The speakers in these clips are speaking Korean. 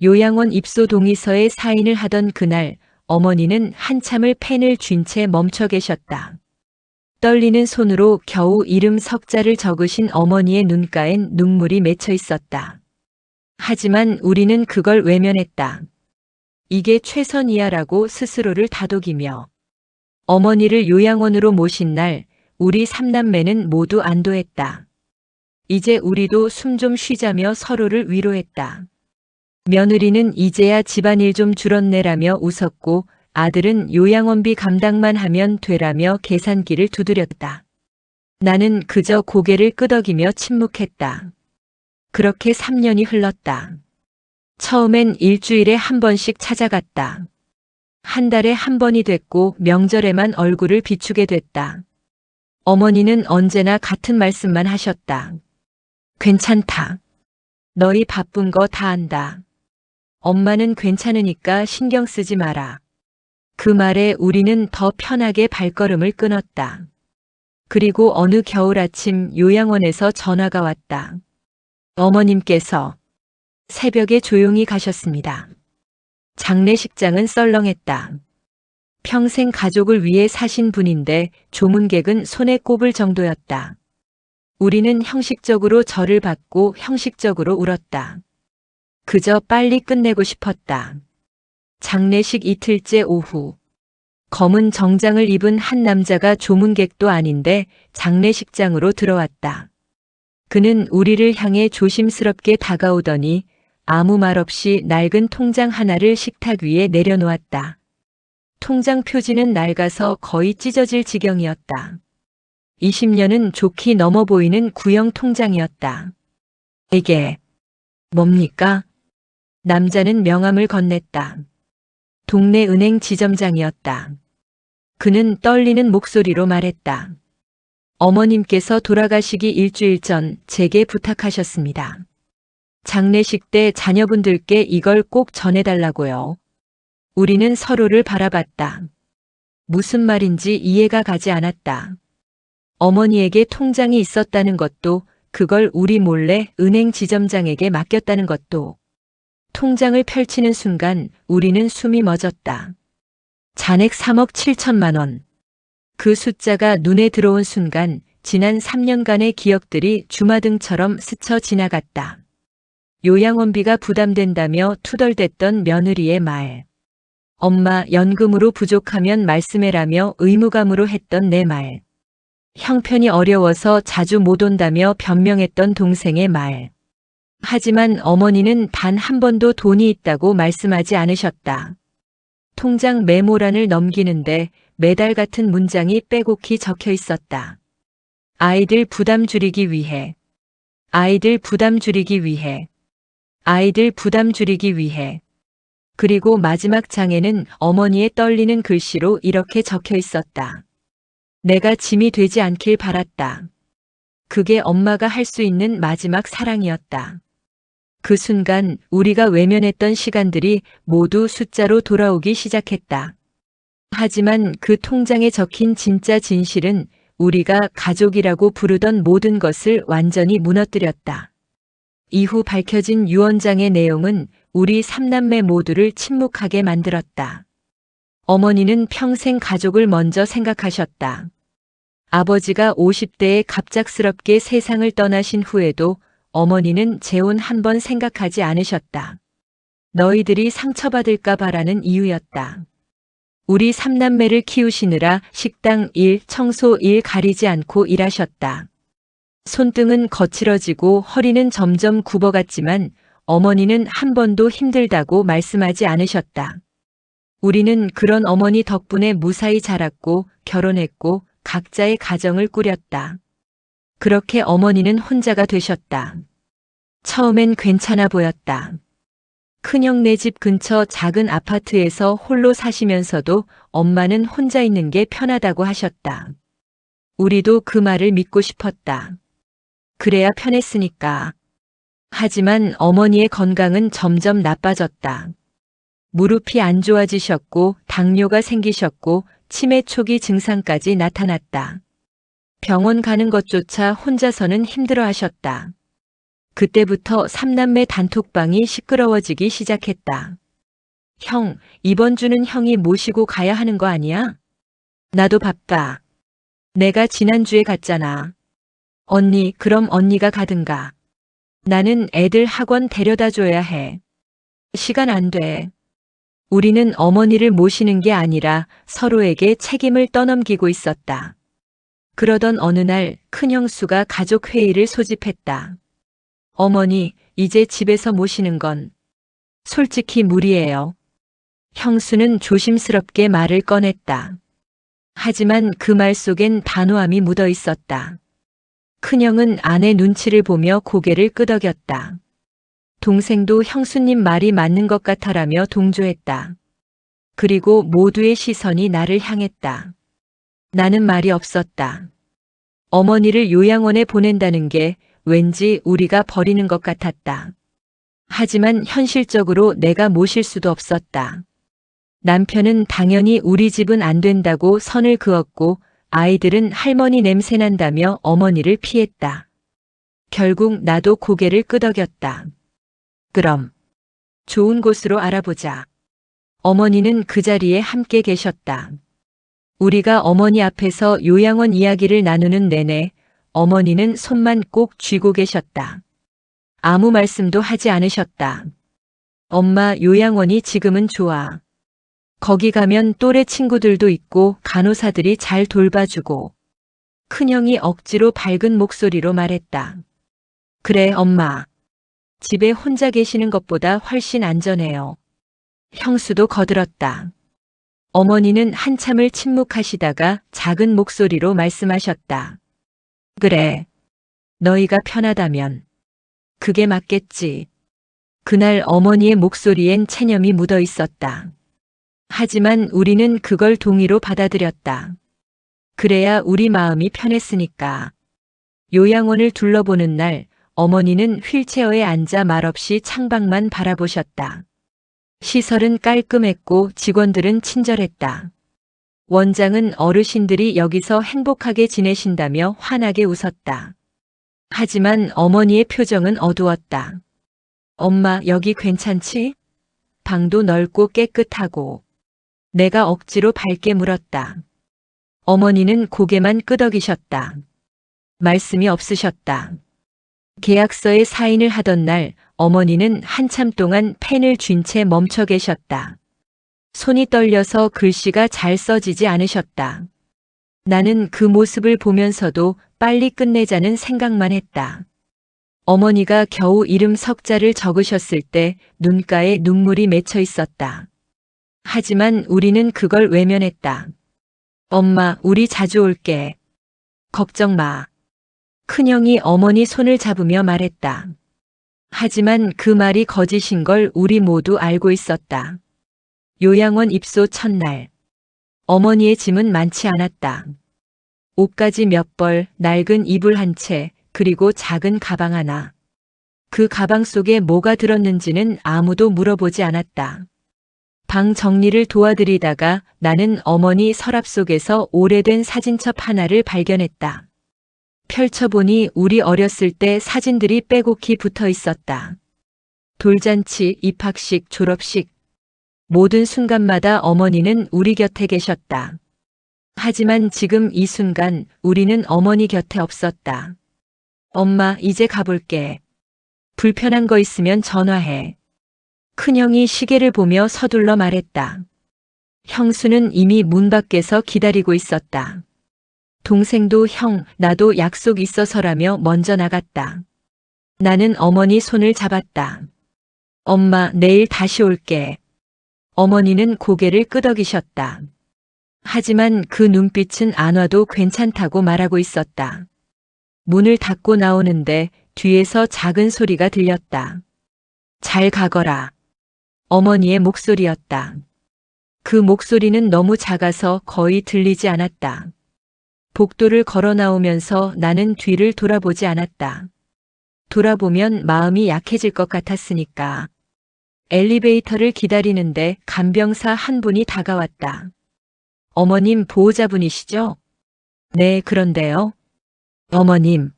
요양원 입소 동의서에 사인을 하던 그날 어머니는 한참을 펜을 쥔 채 멈춰 계셨다. 떨리는 손으로 겨우 이름 석자를 적으신 어머니의 눈가엔 눈물이 맺혀 있었다. 하지만 우리는 그걸 외면했다. 이게 최선이야라고 스스로를 다독이며 어머니를 요양원으로 모신 날 우리 삼남매는 모두 안도했다. 이제 우리도 숨 좀 쉬자며 서로를 위로했다. 며느리는 이제야 집안일 좀 줄었네라며 웃었고 아들은 요양원비 감당만 하면 되라며 계산기를 두드렸다. 나는 그저 고개를 끄덕이며 침묵했다. 그렇게 3년이 흘렀다. 처음엔 일주일에 한 번씩 찾아갔다. 한 달에 한 번이 됐고 명절에만 얼굴을 비추게 됐다. 어머니는 언제나 같은 말씀만 하셨다. 괜찮다. 너희 바쁜 거 다 안다. 엄마는 괜찮으니까 신경 쓰지 마라. 그 말에 우리는 더 편하게 발걸음을 끊었다. 그리고 어느 겨울 아침 요양원에서 전화가 왔다. 어머님께서 새벽에 조용히 가셨습니다. 장례식장은 썰렁했다. 평생 가족을 위해 사신 분인데 조문객은 손에 꼽을 정도였다. 우리는 형식적으로 절을 받고 형식적으로 울었다. 그저 빨리 끝내고 싶었다. 장례식 이틀째 오후. 검은 정장을 입은 한 남자가 조문객도 아닌데 장례식장으로 들어왔다. 그는 우리를 향해 조심스럽게 다가오더니 아무 말 없이 낡은 통장 하나를 식탁 위에 내려놓았다. 통장 표지는 낡아서 거의 찢어질 지경이었다. 20년은 좋게 넘어 보이는 구형 통장이었다. 이게 뭡니까? 남자는 명함을 건넸다. 동네 은행 지점장이었다. 그는 떨리는 목소리로 말했다. 어머님께서 돌아가시기 일주일 전 제게 부탁하셨습니다. 장례식 때 자녀분들께 이걸 꼭 전해달라고요. 우리는 서로를 바라봤다. 무슨 말인지 이해가 가지 않았다. 어머니에게 통장이 있었다는 것도, 그걸 우리 몰래 은행 지점장에게 맡겼다는 것도. 통장을 펼치는 순간 우리는 숨이 멎었다. 잔액 3억 7천만 원. 그 숫자가 눈에 들어온 순간 지난 3년간의 기억들이 주마등처럼 스쳐 지나갔다. 요양원비가 부담된다며 투덜댔던 며느리의 말. 엄마 연금으로 부족하면 말씀해라며 의무감으로 했던 내 말. 형편이 어려워서 자주 못 온다며 변명했던 동생의 말. 하지만 어머니는 단 한 번도 돈이 있다고 말씀하지 않으셨다. 통장 메모란을 넘기는데 매달 같은 문장이 빼곡히 적혀 있었다. 아이들 부담 줄이기 위해. 아이들 부담 줄이기 위해. 아이들 부담 줄이기 위해. 그리고 마지막 장에는 어머니의 떨리는 글씨로 이렇게 적혀 있었다. 내가 짐이 되지 않길 바랐다. 그게 엄마가 할 수 있는 마지막 사랑이었다. 그 순간 우리가 외면했던 시간들이 모두 숫자로 돌아오기 시작했다. 하지만 그 통장에 적힌 진짜 진실은 우리가 가족이라고 부르던 모든 것을 완전히 무너뜨렸다. 이후 밝혀진 유언장의 내용은 우리 삼남매 모두를 침묵하게 만들었다. 어머니는 평생 가족을 먼저 생각하셨다. 아버지가 50대에 갑작스럽게 세상을 떠나신 후에도 어머니는 재혼 한 번 생각하지 않으셨다. 너희들이 상처받을까 봐라는 이유였다. 우리 삼남매를 키우시느라 식당 일, 청소 일 가리지 않고 일하셨다. 손등은 거칠어지고 허리는 점점 굽어갔지만 어머니는 한 번도 힘들다고 말씀하지 않으셨다. 우리는 그런 어머니 덕분에 무사히 자랐고 결혼했고 각자의 가정을 꾸렸다. 그렇게 어머니는 혼자가 되셨다. 처음엔 괜찮아 보였다. 큰형네 집 근처 작은 아파트에서 홀로 사시면서도 엄마는 혼자 있는 게 편하다고 하셨다. 우리도 그 말을 믿고 싶었다. 그래야 편했으니까. 하지만 어머니의 건강은 점점 나빠졌다. 무릎이 안 좋아지셨고 당뇨가 생기셨고 치매 초기 증상까지 나타났다. 병원 가는 것조차 혼자서는 힘들어 하셨다. 그때부터 삼남매 단톡방이 시끄러워지기 시작했다. 형, 이번 주는 형이 모시고 가야 하는 거 아니야? 나도 바빠. 내가 지난주에 갔잖아. 언니, 그럼 언니가 가든가. 나는 애들 학원 데려다 줘야 해. 시간 안 돼. 우리는 어머니를 모시는 게 아니라 서로에게 책임을 떠넘기고 있었다. 그러던 어느 날 큰형수가 가족회의를 소집했다. 어머니, 이제 집에서 모시는 건 솔직히 무리예요. 형수는 조심스럽게 말을 꺼냈다. 하지만 그 말 속엔 단호함이 묻어 있었다. 큰형은 아내 눈치를 보며 고개를 끄덕였다. 동생도 형수님 말이 맞는 것 같아라며 동조했다. 그리고 모두의 시선이 나를 향했다. 나는 말이 없었다. 어머니를 요양원에 보낸다는 게 왠지 우리가 버리는 것 같았다. 하지만 현실적으로 내가 모실 수도 없었다. 남편은 당연히 우리 집은 안 된다고 선을 그었고 아이들은 할머니 냄새 난다며 어머니를 피했다. 결국 나도 고개를 끄덕였다. 그럼 좋은 곳으로 알아보자. 어머니는 그 자리에 함께 계셨다. 우리가 어머니 앞에서 요양원 이야기를 나누는 내내 어머니는 손만 꼭 쥐고 계셨다. 아무 말씀도 하지 않으셨다. 엄마, 요양원이 지금은 좋아. 거기 가면 또래 친구들도 있고 간호사들이 잘 돌봐주고. 큰형이 억지로 밝은 목소리로 말했다. 그래, 엄마. 집에 혼자 계시는 것보다 훨씬 안전해요. 형수도 거들었다. 어머니는 한참을 침묵하시다가 작은 목소리로 말씀하셨다. 그래. 너희가 편하다면. 그게 맞겠지. 그날 어머니의 목소리엔 체념이 묻어 있었다. 하지만 우리는 그걸 동의로 받아들였다. 그래야 우리 마음이 편했으니까. 요양원을 둘러보는 날 어머니는 휠체어에 앉아 말없이 창밖만 바라보셨다. 시설은 깔끔했고 직원들은 친절했다. 원장은 어르신들이 여기서 행복하게 지내신다며 환하게 웃었다. 하지만 어머니의 표정은 어두웠다. 엄마, 여기 괜찮지? 방도 넓고 깨끗하고. 내가 억지로 밝게 물었다. 어머니는 고개만 끄덕이셨다. 말씀이 없으셨다. 계약서에 사인을 하던 날 어머니는 한참 동안 펜을 쥔 채 멈춰 계셨다. 손이 떨려서 글씨가 잘 써지지 않으셨다. 나는 그 모습을 보면서도 빨리 끝내자는 생각만 했다. 어머니가 겨우 이름 석자를 적으셨을 때 눈가에 눈물이 맺혀 있었다. 하지만 우리는 그걸 외면했다. 엄마, 우리 자주 올게. 걱정 마. 큰형이 어머니 손을 잡으며 말했다. 하지만 그 말이 거짓인 걸 우리 모두 알고 있었다. 요양원 입소 첫날. 어머니의 짐은 많지 않았다. 옷가지 몇 벌, 낡은 이불 한 채, 그리고 작은 가방 하나. 그 가방 속에 뭐가 들었는지는 아무도 물어보지 않았다. 방 정리를 도와드리다가 나는 어머니 서랍 속에서 오래된 사진첩 하나를 발견했다. 펼쳐보니 우리 어렸을 때 사진들이 빼곡히 붙어 있었다. 돌잔치, 입학식, 졸업식. 모든 순간마다 어머니는 우리 곁에 계셨다. 하지만 지금 이 순간 우리는 어머니 곁에 없었다. 엄마, 이제 가볼게. 불편한 거 있으면 전화해. 큰형이 시계를 보며 서둘러 말했다. 형수는 이미 문 밖에서 기다리고 있었다. 동생도 형, 나도 약속 있어서라며 먼저 나갔다. 나는 어머니 손을 잡았다. 엄마, 내일 다시 올게. 어머니는 고개를 끄덕이셨다. 하지만 그 눈빛은 안 와도 괜찮다고 말하고 있었다. 문을 닫고 나오는데 뒤에서 작은 소리가 들렸다. 잘 가거라. 어머니의 목소리였다. 그 목소리는 너무 작아서 거의 들리지 않았다. 복도를 걸어 나오면서 나는 뒤를 돌아보지 않았다. 돌아보면 마음이 약해질 것 같았으니까. 엘리베이터를 기다리는데 간병사 한 분이 다가왔다. 어머님 보호자분이시죠? 네, 그런데요. 어머님.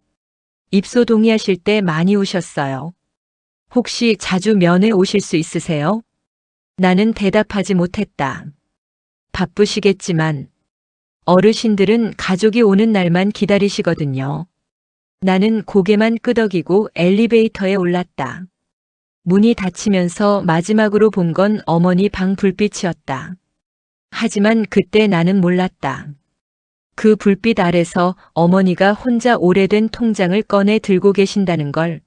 입소 동의하실 때 많이 우셨어요. 혹시 자주 면회 오실 수 있으세요? 나는 대답하지 못했다. 바쁘시겠지만 어르신들은 가족이 오는 날만 기다리시거든요. 나는 고개만 끄덕이고 엘리베이터에 올랐다. 문이 닫히면서 마지막으로 본 건 어머니 방 불빛이었다. 하지만 그때 나는 몰랐다. 그 불빛 아래서 어머니가 혼자 오래된 통장을 꺼내 들고 계신다는 걸.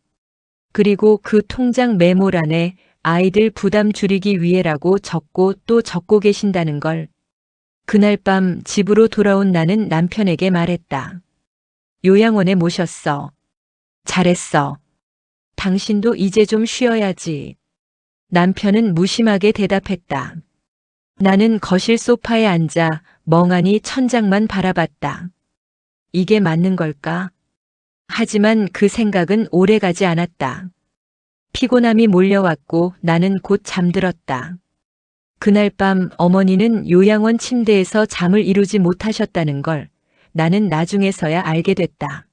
그리고 그 통장 메모란에 아이들 부담 줄이기 위해라고 적고 또 적고 계신다는 걸. 그날 밤 집으로 돌아온 나는 남편에게 말했다. 요양원에 모셨어. 잘했어. 당신도 이제 좀 쉬어야지. 남편은 무심하게 대답했다. 나는 거실 소파에 앉아 멍하니 천장만 바라봤다. 이게 맞는 걸까? 하지만 그 생각은 오래 가지 않았다. 피곤함이 몰려왔고 나는 곧 잠들었다. 그날 밤 어머니는 요양원 침대에서 잠을 이루지 못하셨다는 걸 나는 나중에서야 알게 됐다.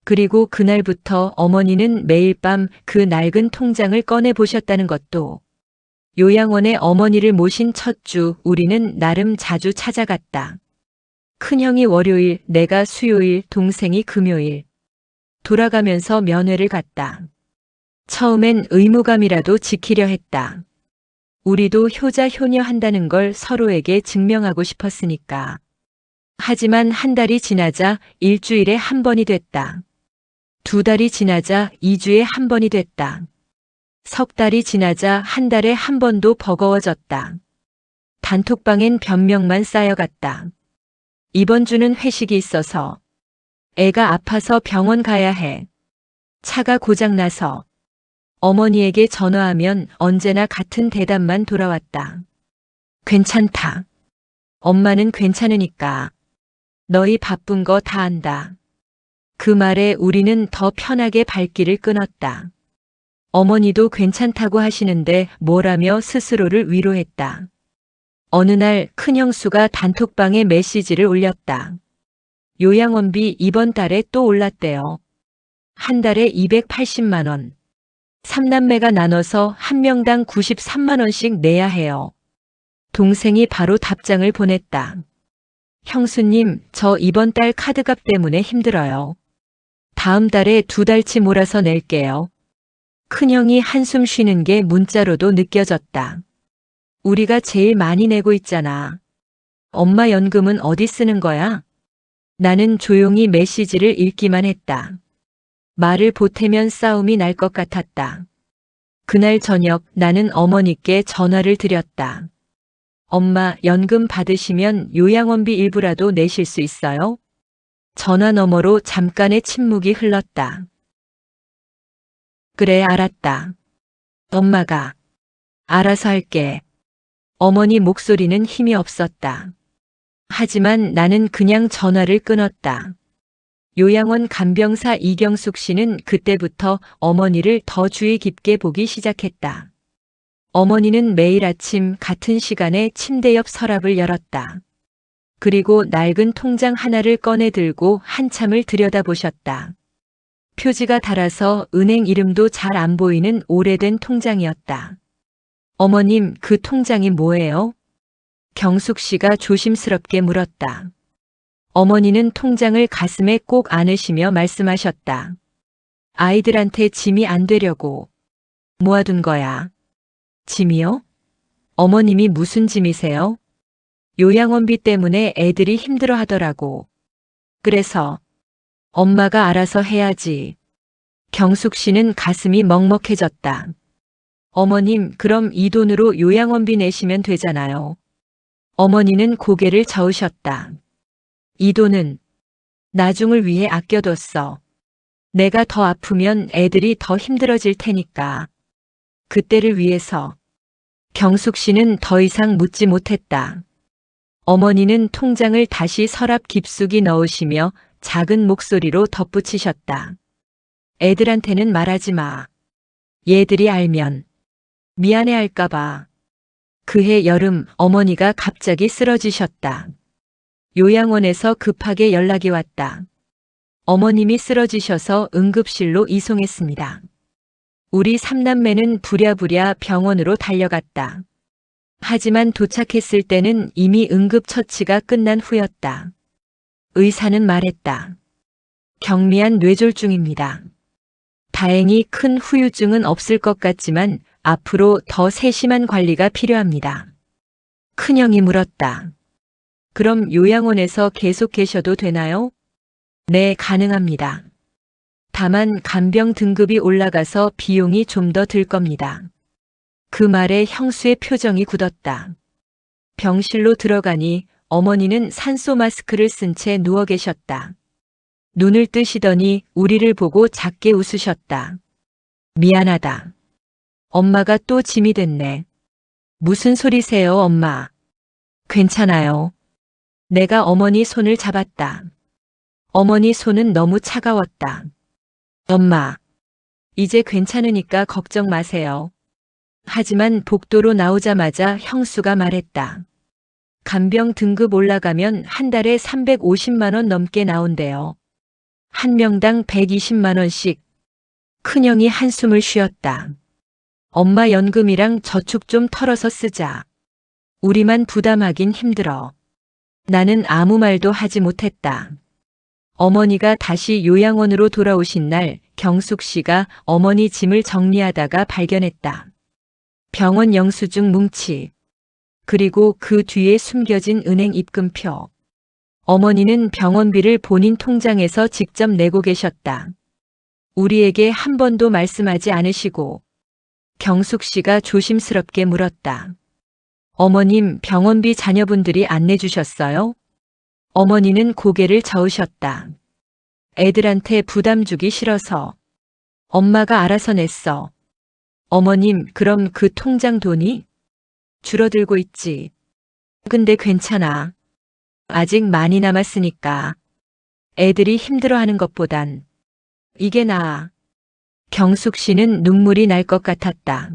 그리고 그날부터 어머니는 매일 밤 그 낡은 통장을 꺼내 보셨다는 것도. 요양원에 어머니를 모신 첫 주 우리는 나름 자주 찾아갔다. 큰형이 월요일, 내가 수요일, 동생이 금요일. 돌아가면서 면회를 갔다. 처음엔 의무감이라도 지키려 했다. 우리도 효자 효녀 한다는 걸 서로에게 증명하고 싶었으니까. 하지만 한 달이 지나자 일주일에 한 번이 됐다. 두 달이 지나자 2주에 한 번이 됐다. 석 달이 지나자 한 달에 한 번도 버거워졌다. 단톡방엔 변명만 쌓여갔다. 이번 주는 회식이 있어서. 애가 아파서 병원 가야 해. 차가 고장나서. 어머니에게 전화하면 언제나 같은 대답만 돌아왔다. 괜찮다. 엄마는 괜찮으니까. 너희 바쁜 거 다 안다. 그 말에 우리는 더 편하게 발길을 끊었다. 어머니도 괜찮다고 하시는데 뭐라며 스스로를 위로했다. 어느 날 큰형수가 단톡방에 메시지를 올렸다. 요양원비 이번 달에 또 올랐대요. 한 달에 280만 원. 3남매가 나눠서 한 명당 93만 원씩 내야 해요. 동생이 바로 답장을 보냈다. 형수님, 저 이번 달 카드값 때문에 힘들어요. 다음 달에 2달치 몰아서 낼게요. 큰형이 한숨 쉬는 게 문자로도 느껴졌다. 우리가 제일 많이 내고 있잖아. 엄마 연금은 어디 쓰는 거야? 나는 조용히 메시지를 읽기만 했다. 말을 보태면 싸움이 날 것 같았다. 그날 저녁 나는 어머니께 전화를 드렸다. 엄마, 연금 받으시면 요양원비 일부라도 내실 수 있어요? 전화 너머로 잠깐의 침묵이 흘렀다. 그래, 알았다. 엄마가. 알아서 할게. 어머니 목소리는 힘이 없었다. 하지만 나는 그냥 전화를 끊었다. 요양원 간병사 이경숙 씨는 그때부터 어머니를 더 주의 깊게 보기 시작했다. 어머니는 매일 아침 같은 시간에 침대 옆 서랍을 열었다. 그리고 낡은 통장 하나를 꺼내 들고 한참을 들여다보셨다. 표지가 닳아서 은행 이름도 잘 안 보이는 오래된 통장이었다. 어머님, 그 통장이 뭐예요? 경숙 씨가 조심스럽게 물었다. 어머니는 통장을 가슴에 꼭 안으시며 말씀하셨다. 아이들한테 짐이 안 되려고 모아둔 거야. 짐이요? 어머님이 무슨 짐이세요? 요양원비 때문에 애들이 힘들어 하더라고. 그래서 엄마가 알아서 해야지. 경숙 씨는 가슴이 먹먹해졌다. 어머님, 그럼 이 돈으로 요양원비 내시면 되잖아요. 어머니는 고개를 저으셨다. 이 돈은 나중을 위해 아껴뒀어. 내가 더 아프면 애들이 더 힘들어질 테니까. 그때를 위해서. 경숙 씨는 더 이상 묻지 못했다. 어머니는 통장을 다시 서랍 깊숙이 넣으시며 작은 목소리로 덧붙이셨다. 애들한테는 말하지 마. 얘들이 알면 미안해할까봐. 그해 여름 어머니가 갑자기 쓰러지셨다. 요양원에서 급하게 연락이 왔다. 어머님이 쓰러지셔서 응급실로 이송했습니다. 우리 삼남매는 부랴부랴 병원으로 달려갔다. 하지만 도착했을 때는 이미 응급처치가 끝난 후였다. 의사는 말했다. 경미한 뇌졸중입니다. 다행히 큰 후유증은 없을 것 같지만 앞으로 더 세심한 관리가 필요합니다. 큰형이 물었다. 그럼 요양원에서 계속 계셔도 되나요? 네, 가능합니다. 다만 간병 등급이 올라가서 비용이 좀 더 들 겁니다. 그 말에 형수의 표정이 굳었다. 병실로 들어가니 어머니는 산소 마스크를 쓴 채 누워 계셨다. 눈을 뜨시더니 우리를 보고 작게 웃으셨다. 미안하다. 엄마가 또 짐이 됐네. 무슨 소리세요, 엄마? 괜찮아요. 내가 어머니 손을 잡았다. 어머니 손은 너무 차가웠다. 엄마, 이제 괜찮으니까 걱정 마세요. 하지만 복도로 나오자마자 형수가 말했다. 간병 등급 올라가면 한 달에 350만 원 넘게 나온대요. 한 명당 120만 원씩. 큰형이 한숨을 쉬었다. 엄마 연금이랑 저축 좀 털어서 쓰자. 우리만 부담하긴 힘들어. 나는 아무 말도 하지 못했다. 어머니가 다시 요양원으로 돌아오신 날 경숙 씨가 어머니 짐을 정리하다가 발견했다. 병원 영수증 뭉치. 그리고 그 뒤에 숨겨진 은행 입금표. 어머니는 병원비를 본인 통장에서 직접 내고 계셨다. 우리에게 한 번도 말씀하지 않으시고. 경숙 씨가 조심스럽게 물었다. 어머님, 병원비 자녀분들이 안 내주셨어요? 어머니는 고개를 저으셨다. 애들한테 부담 주기 싫어서. 엄마가 알아서 냈어. 어머님, 그럼 그 통장 돈이? 줄어들고 있지. 근데 괜찮아. 아직 많이 남았으니까. 애들이 힘들어하는 것보단 이게 나아. 경숙 씨는 눈물이 날 것 같았다.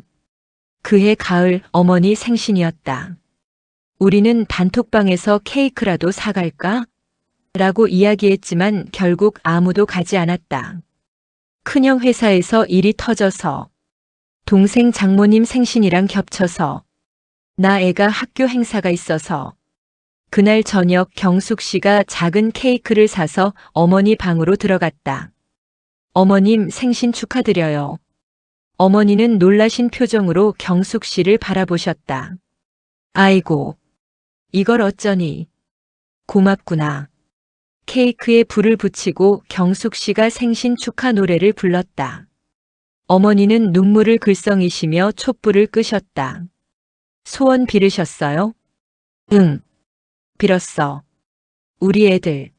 그해 가을 어머니 생신이었다. 우리는 단톡방에서 케이크라도 사갈까? 라고 이야기했지만 결국 아무도 가지 않았다. 큰형 회사에서 일이 터져서, 동생 장모님 생신이랑 겹쳐서, 나 애가 학교 행사가 있어서, 그날 저녁 경숙 씨가 작은 케이크를 사서 어머니 방으로 들어갔다. 어머님 생신 축하드려요. 어머니는 놀라신 표정으로 경숙 씨를 바라보셨다. 아이고, 이걸 어쩌니. 고맙구나. 케이크에 불을 붙이고 경숙 씨가 생신 축하 노래를 불렀다. 어머니는 눈물을 글썽이시며 촛불을 끄셨다. 소원 빌으셨어요? 응. 빌었어. 우리 애들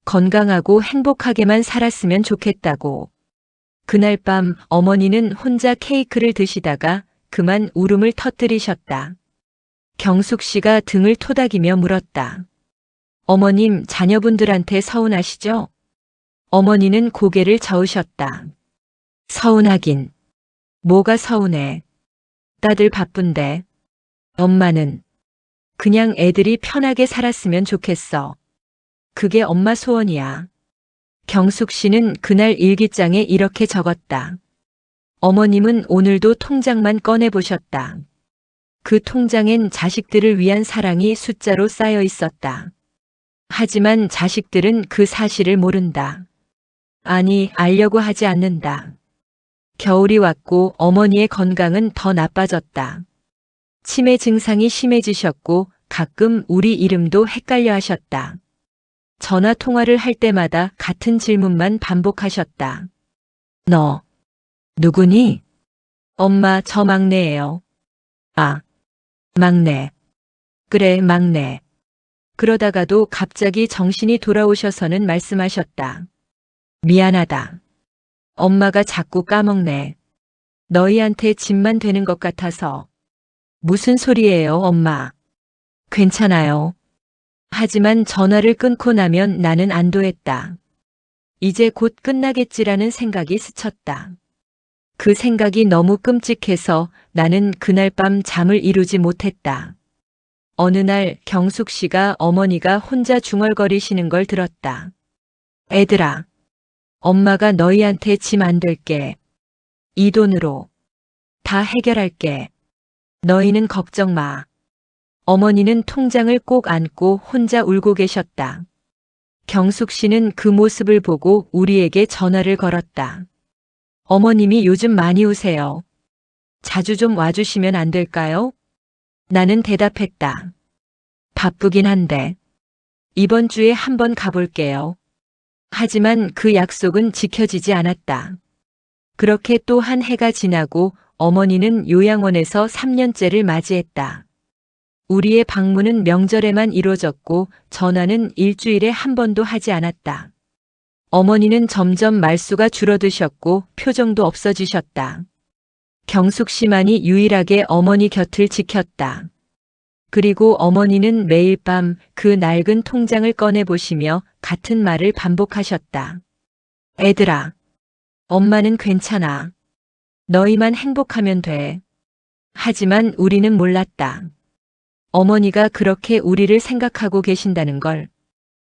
건강하고 행복하게만 살았으면 좋겠다고. 그날 밤 어머니는 혼자 케이크를 드시다가 그만 울음을 터뜨리셨다. 경숙 씨가 등을 토닥이며 물었다. 어머님, 자녀분들한테 서운하시죠? 어머니는 고개를 저으셨다. 서운하긴. 뭐가 서운해. 다들 바쁜데. 엄마는 그냥 애들이 편하게 살았으면 좋겠어. 그게 엄마 소원이야. 경숙 씨는 그날 일기장에 이렇게 적었다. 어머님은 오늘도 통장만 꺼내보셨다. 그 통장엔 자식들을 위한 사랑이 숫자로 쌓여 있었다. 하지만 자식들은 그 사실을 모른다. 아니, 알려고 하지 않는다. 겨울이 왔고 어머니의 건강은 더 나빠졌다. 치매 증상이 심해지셨고 가끔 우리 이름도 헷갈려 하셨다. 전화 통화를 할 때마다 같은 질문만 반복하셨다. 너, 누구니? 엄마, 저 막내예요. 아, 막내. 그래, 막내. 그러다가도 갑자기 정신이 돌아오셔서는 말씀하셨다. 미안하다. 엄마가 자꾸 까먹네. 너희한테 짐만 되는 것 같아서. 무슨 소리예요, 엄마? 괜찮아요. 하지만 전화를 끊고 나면 나는 안도했다. 이제 곧 끝나겠지라는 생각이 스쳤다. 그 생각이 너무 끔찍해서 나는 그날 밤 잠을 이루지 못했다. 어느 날 경숙 씨가 어머니가 혼자 중얼거리시는 걸 들었다. 애들아, 엄마가 너희한테 짐 안 될게. 이 돈으로 다 해결할게. 너희는 걱정 마. 어머니는 통장을 꼭 안고 혼자 울고 계셨다. 경숙 씨는 그 모습을 보고 우리에게 전화를 걸었다. 어머님이 요즘 많이 우세요. 자주 좀 와주시면 안 될까요? 나는 대답했다. 바쁘긴 한데 이번 주에 한번 가볼게요. 하지만 그 약속은 지켜지지 않았다. 그렇게 또 한 해가 지나고 어머니는 요양원에서 3년째를 맞이했다. 우리의 방문은 명절에만 이루어졌고 전화는 일주일에 한 번도 하지 않았다. 어머니는 점점 말수가 줄어드셨고 표정도 없어지셨다. 경숙 씨만이 유일하게 어머니 곁을 지켰다. 그리고 어머니는 매일 밤 그 낡은 통장을 꺼내보시며 같은 말을 반복하셨다. 애들아, 엄마는 괜찮아. 너희만 행복하면 돼. 하지만 우리는 몰랐다. 어머니가 그렇게 우리를 생각하고 계신다는 걸.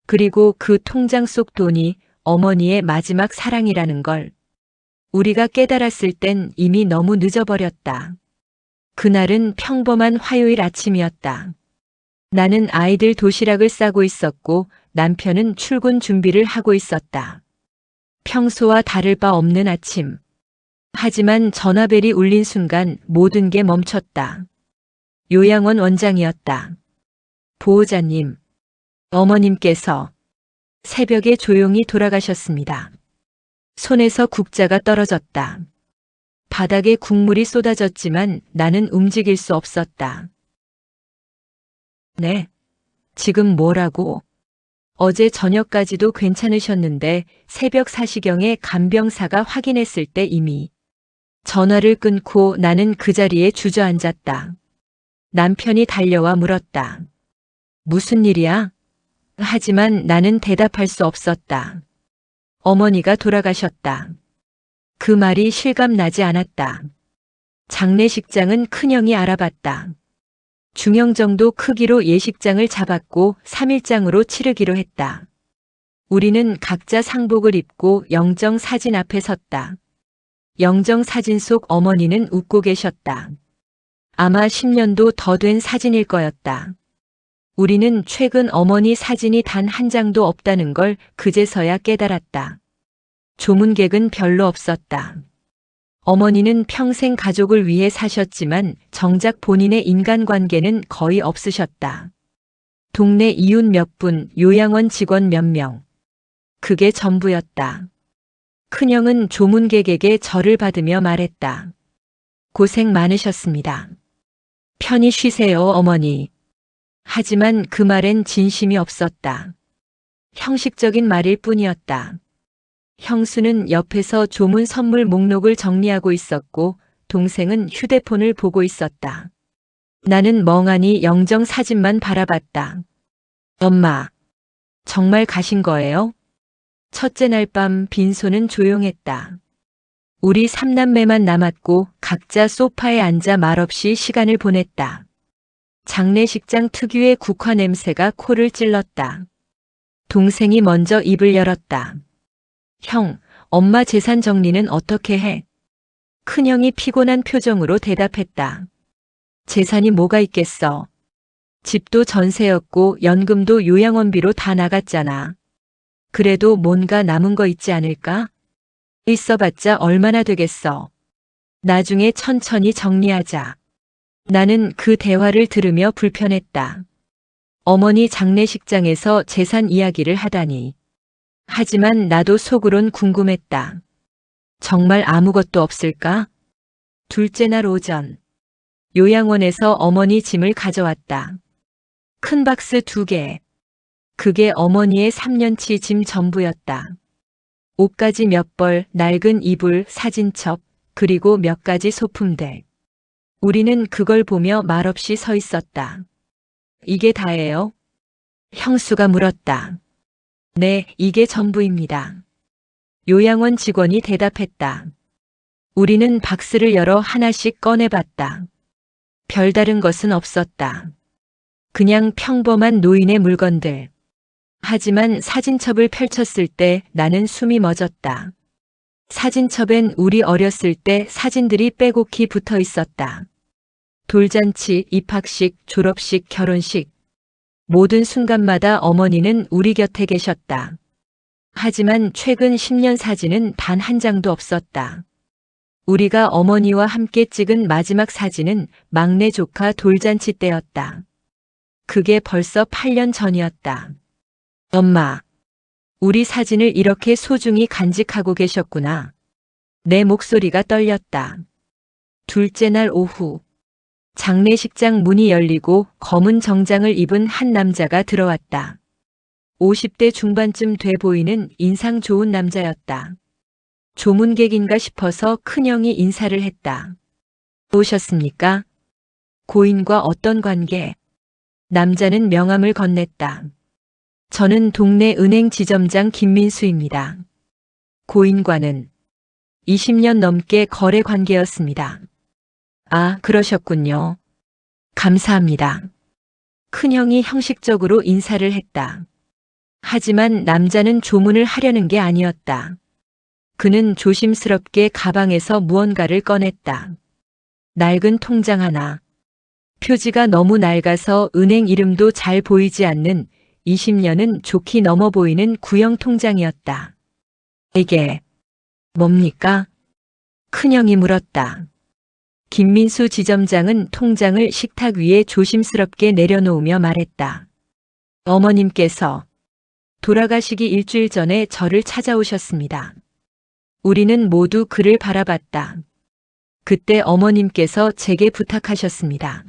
그리고 그 통장 속 돈이 어머니의 마지막 사랑이라는 걸. 우리가 깨달았을 땐 이미 너무 늦어버렸다. 그날은 평범한 화요일 아침이었다. 나는 아이들 도시락을 싸고 있었고 남편은 출근 준비를 하고 있었다. 평소와 다를 바 없는 아침. 하지만 전화벨이 울린 순간 모든 게 멈췄다. 요양원 원장이었다. 보호자님, 어머님께서 새벽에 조용히 돌아가셨습니다. 손에서 국자가 떨어졌다. 바닥에 국물이 쏟아졌지만 나는 움직일 수 없었다. 네, 지금 뭐라고? 어제 저녁까지도 괜찮으셨는데 새벽 4시경에 간병사가 확인했을 때 이미. 전화를 끊고 나는 그 자리에 주저앉았다. 남편이 달려와 물었다. 무슨 일이야? 하지만 나는 대답할 수 없었다. 어머니가 돌아가셨다. 그 말이 실감나지 않았다. 장례식장은 큰형이 알아봤다. 중형 정도 크기로 예식장을 잡았고 3일장으로 치르기로 했다. 우리는 각자 상복을 입고 영정 사진 앞에 섰다. 영정 사진 속 어머니는 웃고 계셨다. 아마 10년도 더 된 사진일 거였다. 우리는 최근 어머니 사진이 단 한 장도 없다는 걸 그제서야 깨달았다. 조문객은 별로 없었다. 어머니는 평생 가족을 위해 사셨지만 정작 본인의 인간관계는 거의 없으셨다. 동네 이웃 몇 분, 요양원 직원 몇 명. 그게 전부였다. 큰형은 조문객에게 절을 받으며 말했다. 고생 많으셨습니다. 편히 쉬세요, 어머니. 하지만 그 말엔 진심이 없었다. 형식적인 말일 뿐이었다. 형수는 옆에서 조문 선물 목록을 정리하고 있었고 동생은 휴대폰을 보고 있었다. 나는 멍하니 영정 사진만 바라봤다. 엄마, 정말 가신 거예요? 첫째 날 밤 빈소는 조용했다. 우리 삼남매만 남았고 각자 소파에 앉아 말없이 시간을 보냈다. 장례식장 특유의 국화 냄새가 코를 찔렀다. 동생이 먼저 입을 열었다. 형, 엄마 재산 정리는 어떻게 해? 큰형이 피곤한 표정으로 대답했다. 재산이 뭐가 있겠어? 집도 전세였고 연금도 요양원비로 다 나갔잖아. 그래도 뭔가 남은 거 있지 않을까? 있어봤자 얼마나 되겠어. 나중에 천천히 정리하자. 나는 그 대화를 들으며 불편했다. 어머니 장례식장에서 재산 이야기를 하다니. 하지만 나도 속으론 궁금했다. 정말 아무것도 없을까? 둘째 날 오전. 요양원에서 어머니 짐을 가져왔다. 큰 박스 2개. 그게 어머니의 3년치 짐 전부였다. 옷가지 몇 벌, 낡은 이불, 사진첩, 그리고 몇 가지 소품들. 우리는 그걸 보며 말없이 서 있었다. 이게 다예요? 형수가 물었다. 네, 이게 전부입니다. 요양원 직원이 대답했다. 우리는 박스를 열어 하나씩 꺼내봤다. 별다른 것은 없었다. 그냥 평범한 노인의 물건들. 하지만 사진첩을 펼쳤을 때 나는 숨이 멎었다. 사진첩엔 우리 어렸을 때 사진들이 빼곡히 붙어 있었다. 돌잔치, 입학식, 졸업식, 결혼식. 모든 순간마다 어머니는 우리 곁에 계셨다. 하지만 최근 10년 사진은 단 한 장도 없었다. 우리가 어머니와 함께 찍은 마지막 사진은 막내 조카 돌잔치 때였다. 그게 벌써 8년 전이었다. 엄마, 우리 사진을 이렇게 소중히 간직하고 계셨구나. 내 목소리가 떨렸다. 둘째 날 오후, 장례식장 문이 열리고 검은 정장을 입은 한 남자가 들어왔다. 50대 중반쯤 돼 보이는 인상 좋은 남자였다. 조문객인가 싶어서 큰형이 인사를 했다. 오셨습니까? 고인과 어떤 관계? 남자는 명함을 건넸다. 저는 동네 은행 지점장 김민수입니다. 고인과는 20년 넘게 거래 관계였습니다. 아, 그러셨군요. 감사합니다. 큰형이 형식적으로 인사를 했다. 하지만 남자는 조문을 하려는 게 아니었다. 그는 조심스럽게 가방에서 무언가를 꺼냈다. 낡은 통장 하나. 표지가 너무 낡아서 은행 이름도 잘 보이지 않는 20년은 좋게 넘어 보이는 구형 통장이었다. 이게 뭡니까? 큰형이 물었다. 김민수 지점장은 통장을 식탁 위에 조심스럽게 내려놓으며 말했다. 어머님께서 돌아가시기 일주일 전에 저를 찾아오셨습니다. 우리는 모두 그를 바라봤다. 그때 어머님께서 제게 부탁하셨습니다.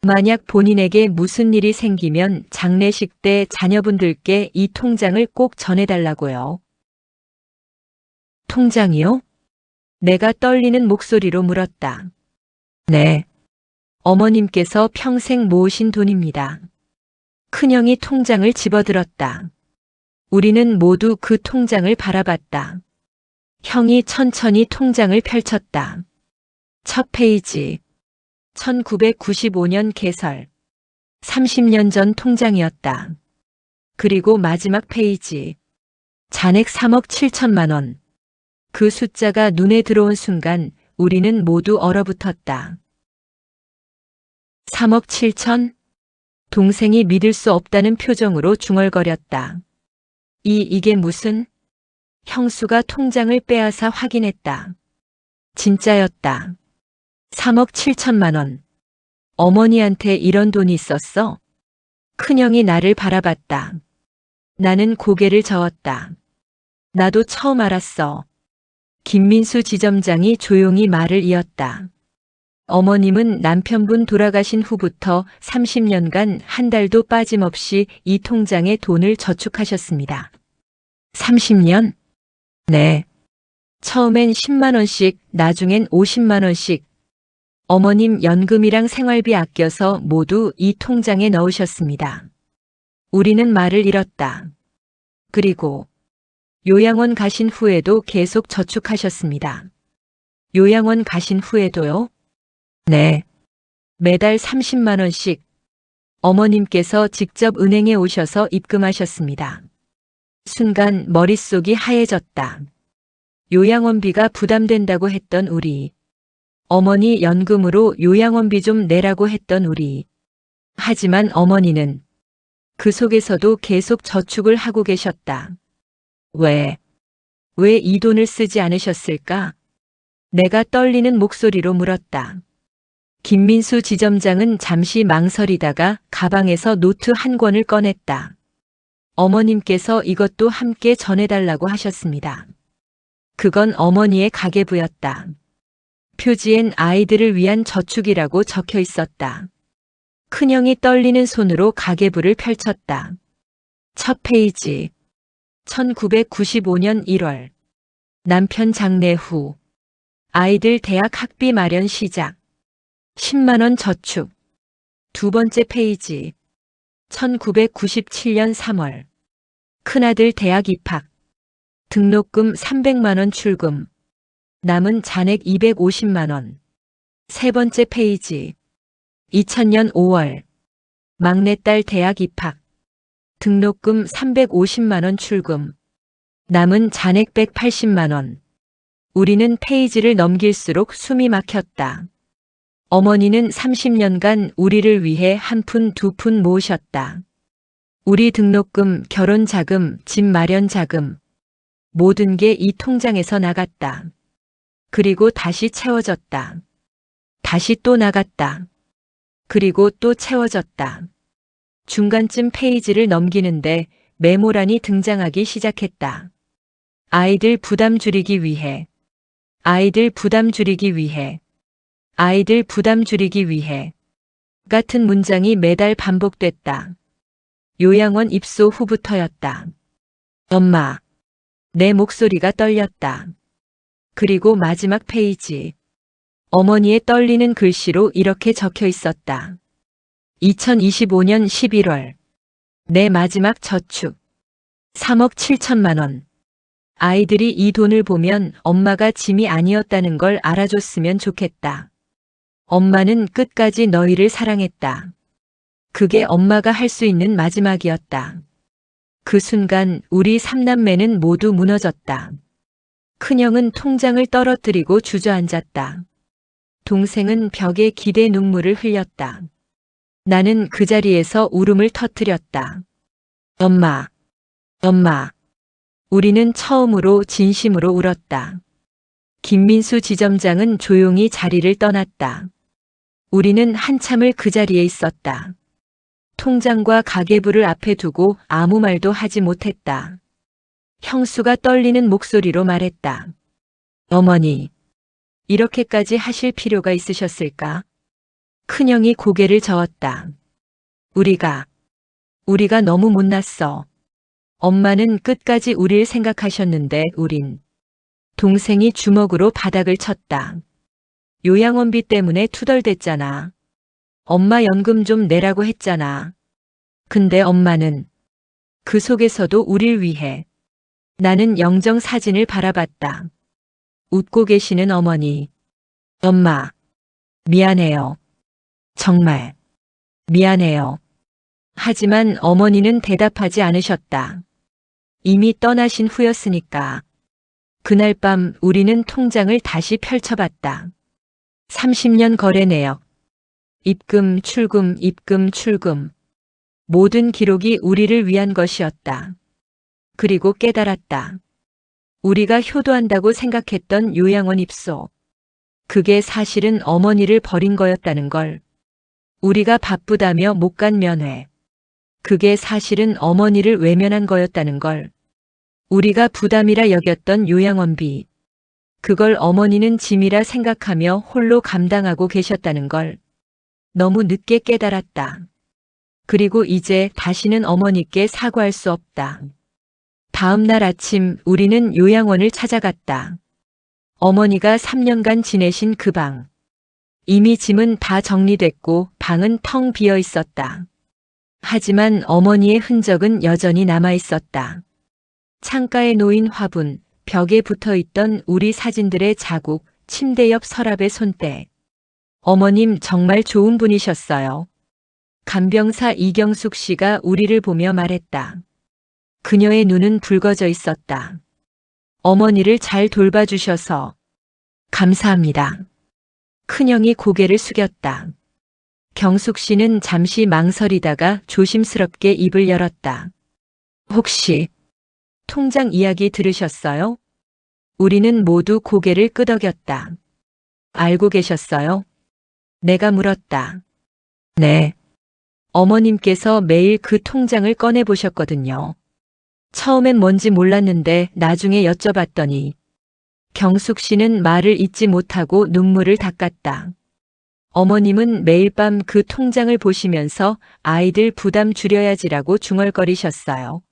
만약 본인에게 무슨 일이 생기면 장례식 때 자녀분들께 이 통장을 꼭 전해달라고요. 통장이요? 내가 떨리는 목소리로 물었다. 네. 어머님께서 평생 모으신 돈입니다. 큰형이 통장을 집어들었다. 우리는 모두 그 통장을 바라봤다. 형이 천천히 통장을 펼쳤다. 첫 페이지. 1995년 개설. 30년 전 통장이었다. 그리고 마지막 페이지. 잔액 3억 7천만 원. 그 숫자가 눈에 들어온 순간 우리는 모두 얼어붙었다. 3억 7천? 동생이 믿을 수 없다는 표정으로 중얼거렸다. 이게 무슨? 형수가 통장을 빼앗아 확인했다. 진짜였다. 3억 7천만 원. 어머니한테 이런 돈이 있었어? 큰형이 나를 바라봤다. 나는 고개를 저었다. 나도 처음 알았어. 김민수 지점장이 조용히 말을 이었다. 어머님은 남편분 돌아가신 후부터 30년간 한 달도 빠짐없이 이 통장에 돈을 저축하셨습니다. 30년? 네. 처음엔 10만 원씩, 나중엔 50만 원씩. 어머님 연금이랑 생활비 아껴서 모두 이 통장에 넣으셨습니다. 우리는 말을 잃었다. 그리고 요양원 가신 후에도 계속 저축하셨습니다. 요양원 가신 후에도요? 네. 매달 30만 원씩 어머님께서 직접 은행에 오셔서 입금하셨습니다. 순간 머릿속이 하얘졌다. 요양원비가 부담된다고 했던 우리. 어머니 연금으로 요양원비 좀 내라고 했던 우리. 하지만 어머니는 그 속에서도 계속 저축을 하고 계셨다. 왜 이 돈을 쓰지 않으셨을까? 내가 떨리는 목소리로 물었다. 김민수 지점장은 잠시 망설이다가 가방에서 노트 한 권을 꺼냈다. 어머님께서 이것도 함께 전해달라고 하셨습니다. 그건 어머니의 가계부였다. 표지엔 아이들을 위한 저축이라고 적혀 있었다. 큰형이 떨리는 손으로 가계부를 펼쳤다. 첫 페이지. 1995년 1월. 남편 장례 후. 아이들 대학 학비 마련 시작. 10만 원 저축. 두 번째 페이지. 1997년 3월. 큰아들 대학 입학. 등록금 300만 원 출금. 남은 잔액 250만 원. 세 번째 페이지. 2000년 5월. 막내딸 대학 입학. 등록금 350만 원 출금. 남은 잔액 180만 원. 우리는 페이지를 넘길수록 숨이 막혔다. 어머니는 30년간 우리를 위해 한 푼 두 푼 모으셨다. 우리 등록금, 결혼 자금, 집 마련 자금. 모든 게 이 통장에서 나갔다. 그리고 다시 채워졌다. 다시 또 나갔다. 그리고 또 채워졌다. 중간쯤 페이지를 넘기는데 메모란이 등장하기 시작했다. 아이들 부담 줄이기 위해. 아이들 부담 줄이기 위해. 아이들 부담 줄이기 위해. 같은 문장이 매달 반복됐다. 요양원 입소 후부터였다. 엄마. 내 목소리가 떨렸다. 그리고 마지막 페이지. 어머니의 떨리는 글씨로 이렇게 적혀 있었다. 2025년 11월. 내 마지막 저축. 3억 7천만 원. 아이들이 이 돈을 보면 엄마가 짐이 아니었다는 걸 알아줬으면 좋겠다. 엄마는 끝까지 너희를 사랑했다. 그게 엄마가 할 수 있는 마지막이었다. 그 순간 우리 삼남매는 모두 무너졌다. 큰형은 통장을 떨어뜨리고 주저앉았다. 동생은 벽에 기대 눈물을 흘렸다. 나는 그 자리에서 울음을 터뜨렸다. 엄마, 엄마. 우리는 처음으로 진심으로 울었다. 김민수 지점장은 조용히 자리를 떠났다. 우리는 한참을 그 자리에 있었다. 통장과 가계부를 앞에 두고 아무 말도 하지 못했다. 형수가 떨리는 목소리로 말했다. 어머니, 이렇게까지 하실 필요가 있으셨을까? 큰형이 고개를 저었다. 우리가 너무 못났어. 엄마는 끝까지 우릴 생각하셨는데 우린. 동생이 주먹으로 바닥을 쳤다. 요양원비 때문에 투덜댔잖아. 엄마 연금 좀 내라고 했잖아. 근데 엄마는 그 속에서도 우릴 위해. 나는 영정 사진을 바라봤다. 웃고 계시는 어머니. 엄마, 미안해요. 정말 미안해요. 하지만 어머니는 대답하지 않으셨다. 이미 떠나신 후였으니까. 그날 밤 우리는 통장을 다시 펼쳐봤다. 30년 거래 내역. 입금, 출금, 입금, 출금. 모든 기록이 우리를 위한 것이었다. 그리고 깨달았다. 우리가 효도한다고 생각했던 요양원 입소. 그게 사실은 어머니를 버린 거였다는 걸. 우리가 바쁘다며 못 간 면회. 그게 사실은 어머니를 외면한 거였다는 걸. 우리가 부담이라 여겼던 요양원비. 그걸 어머니는 짐이라 생각하며 홀로 감당하고 계셨다는 걸. 너무 늦게 깨달았다. 그리고 이제 다시는 어머니께 사과할 수 없다. 다음 날 아침 우리는 요양원을 찾아갔다. 어머니가 3년간 지내신 그 방. 이미 짐은 다 정리됐고 방은 텅 비어 있었다. 하지만 어머니의 흔적은 여전히 남아 있었다. 창가에 놓인 화분, 벽에 붙어 있던 우리 사진들의 자국, 침대 옆 서랍의 손때. 어머님 정말 좋은 분이셨어요. 간병사 이경숙 씨가 우리를 보며 말했다. 그녀의 눈은 붉어져 있었다. 어머니를 잘 돌봐주셔서 감사합니다. 큰형이 고개를 숙였다. 경숙 씨는 잠시 망설이다가 조심스럽게 입을 열었다. 혹시 통장 이야기 들으셨어요? 우리는 모두 고개를 끄덕였다. 알고 계셨어요? 내가 물었다. 네. 어머님께서 매일 그 통장을 꺼내보셨거든요. 처음엔 뭔지 몰랐는데 나중에 여쭤봤더니 경숙 씨는 말을 잇지 못하고 눈물을 닦았다. 어머님은 매일 밤 그 통장을 보시면서 아이들 부담 줄여야지라고 중얼거리셨어요.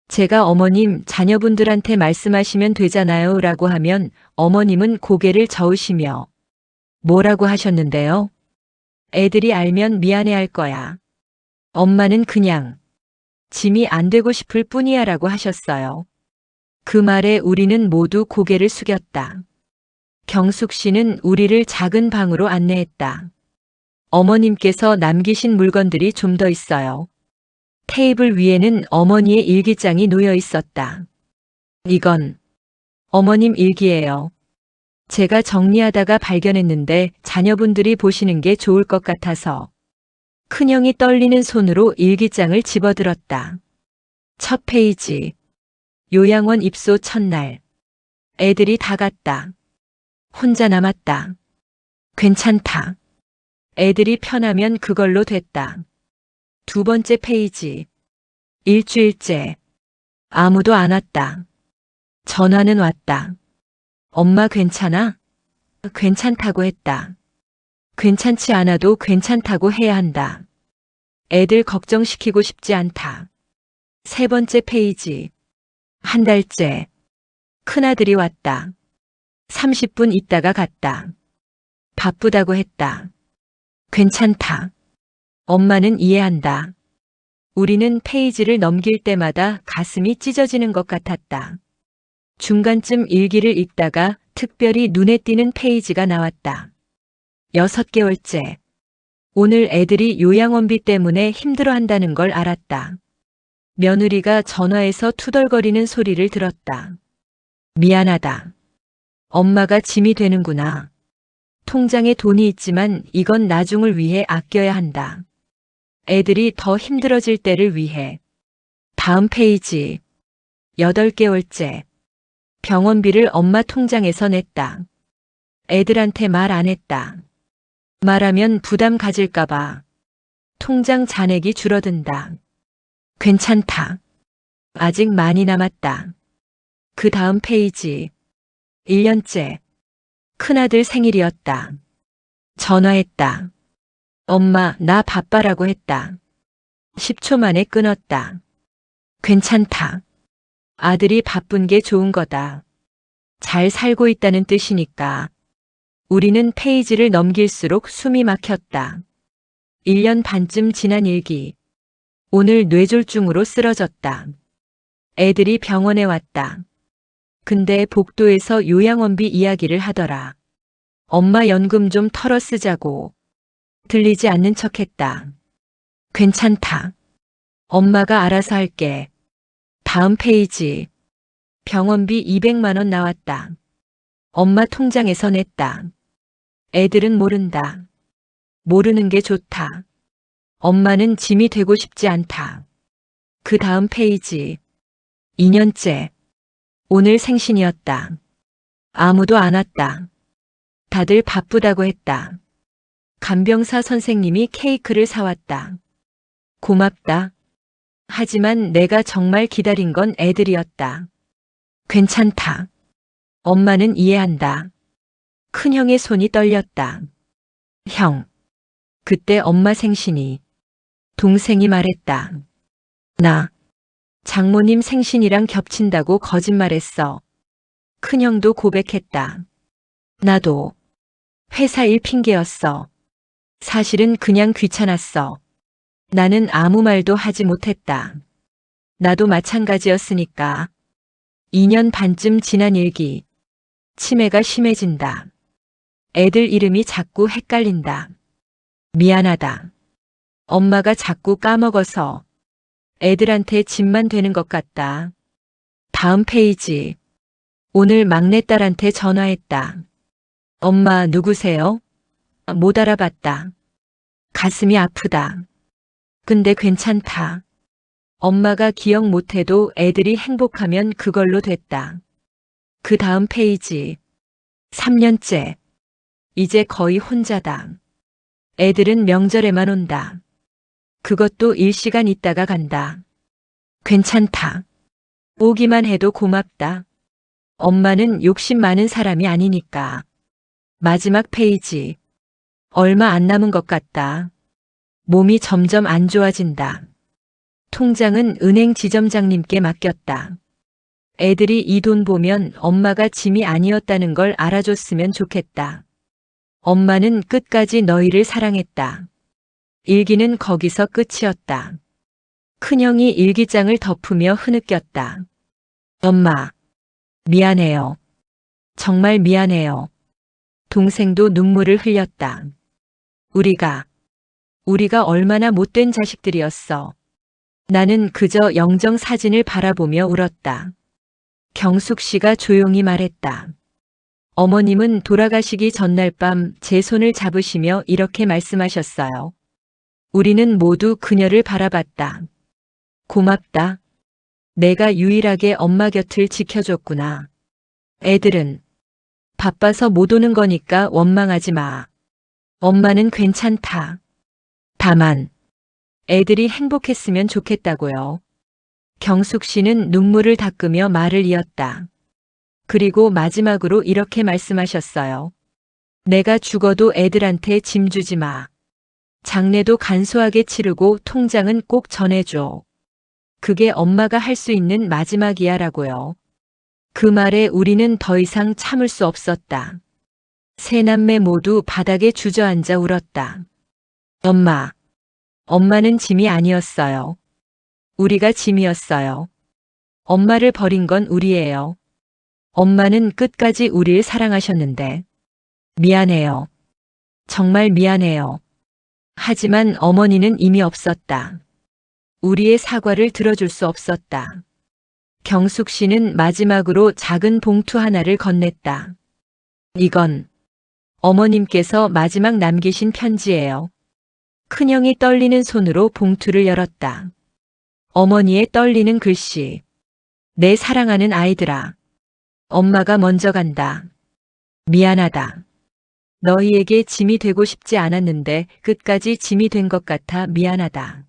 제가 어머님 자녀분들한테 말씀하시면 되잖아요 라고 하면 어머님은 고개를 저으시며 뭐라고 하셨는데요? 애들이 알면 미안해할 거야. 엄마는 그냥 짐이 안 되고 싶을 뿐이야 라고 하셨어요. 그 말에 우리는 모두 고개를 숙였다. 경숙 씨는 우리를 작은 방으로 안내했다. 어머님께서 남기신 물건들이 좀 더 있어요. 테이블 위에는 어머니의 일기장이 놓여 있었다. 이건 어머님 일기예요. 제가 정리하다가 발견했는데 자녀분들이 보시는 게 좋을 것 같아서. 큰형이 떨리는 손으로 일기장을 집어들었다. 첫 페이지. 요양원 입소 첫날. 애들이 다 갔다. 혼자 남았다. 괜찮다. 애들이 편하면 그걸로 됐다. 두 번째 페이지. 일주일째. 아무도 안 왔다. 전화는 왔다. 엄마 괜찮아? 괜찮다고 했다. 괜찮지 않아도 괜찮다고 해야 한다. 애들 걱정시키고 싶지 않다. 세 번째 페이지. 한 달째. 큰아들이 왔다. 30분 있다가 갔다. 바쁘다고 했다. 괜찮다. 엄마는 이해한다. 우리는 페이지를 넘길 때마다 가슴이 찢어지는 것 같았다. 중간쯤 일기를 읽다가 특별히 눈에 띄는 페이지가 나왔다. 6개월째. 오늘 애들이 요양원비 때문에 힘들어한다는 걸 알았다. 며느리가 전화해서 투덜거리는 소리를 들었다. 미안하다. 엄마가 짐이 되는구나. 통장에 돈이 있지만 이건 나중을 위해 아껴야 한다. 애들이 더 힘들어질 때를 위해. 다음 페이지. 8개월째. 병원비를 엄마 통장에서 냈다. 애들한테 말 안 했다. 말하면 부담 가질까봐. 통장 잔액이 줄어든다. 괜찮다. 아직 많이 남았다. 그 다음 페이지. 1년째. 큰아들 생일이었다. 전화했다. 엄마, 나 바빠라고 했다. 10초 만에 끊었다. 괜찮다. 아들이 바쁜 게 좋은 거다. 잘 살고 있다는 뜻이니까. 우리는 페이지를 넘길수록 숨이 막혔다. 1년 반쯤 지난 일기. 오늘 뇌졸중으로 쓰러졌다. 애들이 병원에 왔다. 근데 복도에서 요양원비 이야기를 하더라. 엄마 연금 좀 털어 쓰자고. 들리지 않는 척했다. 괜찮다. 엄마가 알아서 할게. 다음 페이지. 병원비 200만 원 나왔다. 엄마 통장에서 냈다. 애들은 모른다. 모르는 게 좋다. 엄마는 짐이 되고 싶지 않다. 그 다음 페이지. 2년째. 오늘 생신이었다. 아무도 안 왔다. 다들 바쁘다고 했다. 간병사 선생님이 케이크를 사왔다. 고맙다. 하지만 내가 정말 기다린 건 애들이었다. 괜찮다. 엄마는 이해한다. 큰형의 손이 떨렸다. 형. 그때 엄마 생신이. 동생이 말했다. 나 장모님 생신이랑 겹친다고 거짓말했어. 큰형도 고백했다. 나도. 회사 일 핑계였어. 사실은 그냥 귀찮았어. 나는 아무 말도 하지 못했다. 나도 마찬가지였으니까. 2년 반쯤 지난 일기. 치매가 심해진다. 애들 이름이 자꾸 헷갈린다. 미안하다. 엄마가 자꾸 까먹어서. 애들한테 짐만 되는 것 같다. 다음 페이지. 오늘 막내딸한테 전화했다. 엄마 누구세요? 못 알아봤다. 가슴이 아프다. 근데 괜찮다. 엄마가 기억 못해도 애들이 행복하면 그걸로 됐다. 그 다음 페이지. 3년째. 이제 거의 혼자다. 애들은 명절에만 온다. 그것도 일시간 있다가 간다. 괜찮다. 오기만 해도 고맙다. 엄마는 욕심 많은 사람이 아니니까. 마지막 페이지. 얼마 안 남은 것 같다. 몸이 점점 안 좋아진다. 통장은 은행 지점장님께 맡겼다. 애들이 이 돈 보면 엄마가 짐이 아니었다는 걸 알아줬으면 좋겠다. 엄마는 끝까지 너희를 사랑했다. 일기는 거기서 끝이었다. 큰형이 일기장을 덮으며 흐느꼈다. 엄마, 미안해요. 정말 미안해요. 동생도 눈물을 흘렸다. 우리가 얼마나 못된 자식들이었어. 나는 그저 영정 사진을 바라보며 울었다. 경숙 씨가 조용히 말했다. 어머님은 돌아가시기 전날 밤 제 손을 잡으시며 이렇게 말씀하셨어요. 우리는 모두 그녀를 바라봤다. 고맙다. 내가 유일하게 엄마 곁을 지켜줬구나. 애들은 바빠서 못 오는 거니까 원망하지 마. 엄마는 괜찮다. 다만 애들이 행복했으면 좋겠다고요. 경숙 씨는 눈물을 닦으며 말을 이었다. 그리고 마지막으로 이렇게 말씀하셨어요. 내가 죽어도 애들한테 짐 주지 마. 장례도 간소하게 치르고 통장은 꼭 전해줘. 그게 엄마가 할 수 있는 마지막이야 라고요. 그 말에 우리는 더 이상 참을 수 없었다. 세 남매 모두 바닥에 주저앉아 울었다. 엄마. 엄마는 짐이 아니었어요. 우리가 짐이었어요. 엄마를 버린 건 우리예요. 엄마는 끝까지 우리를 사랑하셨는데. 미안해요. 정말 미안해요. 하지만 어머니는 이미 없었다. 우리의 사과를 들어줄 수 없었다. 경숙 씨는 마지막으로 작은 봉투 하나를 건넸다. 이건 어머님께서 마지막 남기신 편지예요. 큰형이 떨리는 손으로 봉투를 열었다. 어머니의 떨리는 글씨. 내 사랑하는 아이들아. 엄마가 먼저 간다. 미안하다. 너희에게 짐이 되고 싶지 않았는데 끝까지 짐이 된 것 같아 미안하다.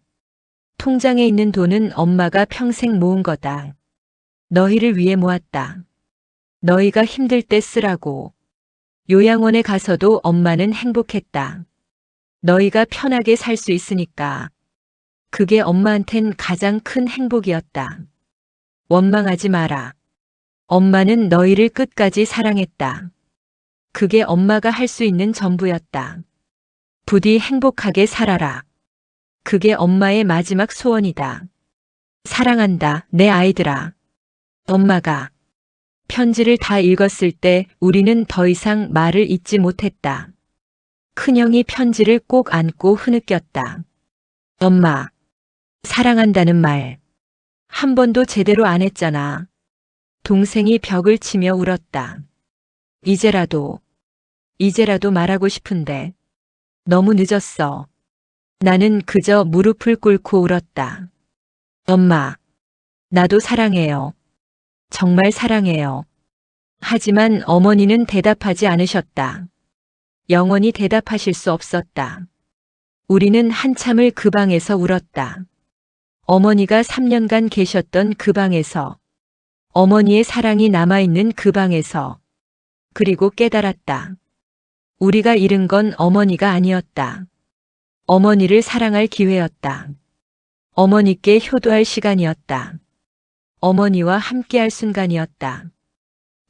통장에 있는 돈은 엄마가 평생 모은 거다. 너희를 위해 모았다. 너희가 힘들 때 쓰라고. 요양원에 가서도 엄마는 행복했다. 너희가 편하게 살 수 있으니까. 그게 엄마한텐 가장 큰 행복이었다. 원망하지 마라. 엄마는 너희를 끝까지 사랑했다. 그게 엄마가 할 수 있는 전부였다. 부디 행복하게 살아라. 그게 엄마의 마지막 소원이다. 사랑한다, 내 아이들아. 엄마가 편지를 다 읽었을 때 우리는 더 이상 말을 잇지 못했다. 큰형이 편지를 꼭 안고 흐느꼈다. 엄마, 사랑한다는 말. 한 번도 제대로 안 했잖아. 동생이 벽을 치며 울었다. 이제라도 말하고 싶은데. 너무 늦었어. 나는 그저 무릎을 꿇고 울었다. 엄마, 나도 사랑해요. 정말 사랑해요. 하지만 어머니는 대답하지 않으셨다. 영원히 대답하실 수 없었다. 우리는 한참을 그 방에서 울었다. 어머니가 3년간 계셨던 그 방에서, 어머니의 사랑이 남아있는 그 방에서, 그리고 깨달았다. 우리가 잃은 건 어머니가 아니었다. 어머니를 사랑할 기회였다. 어머니께 효도할 시간이었다. 어머니와 함께할 순간이었다.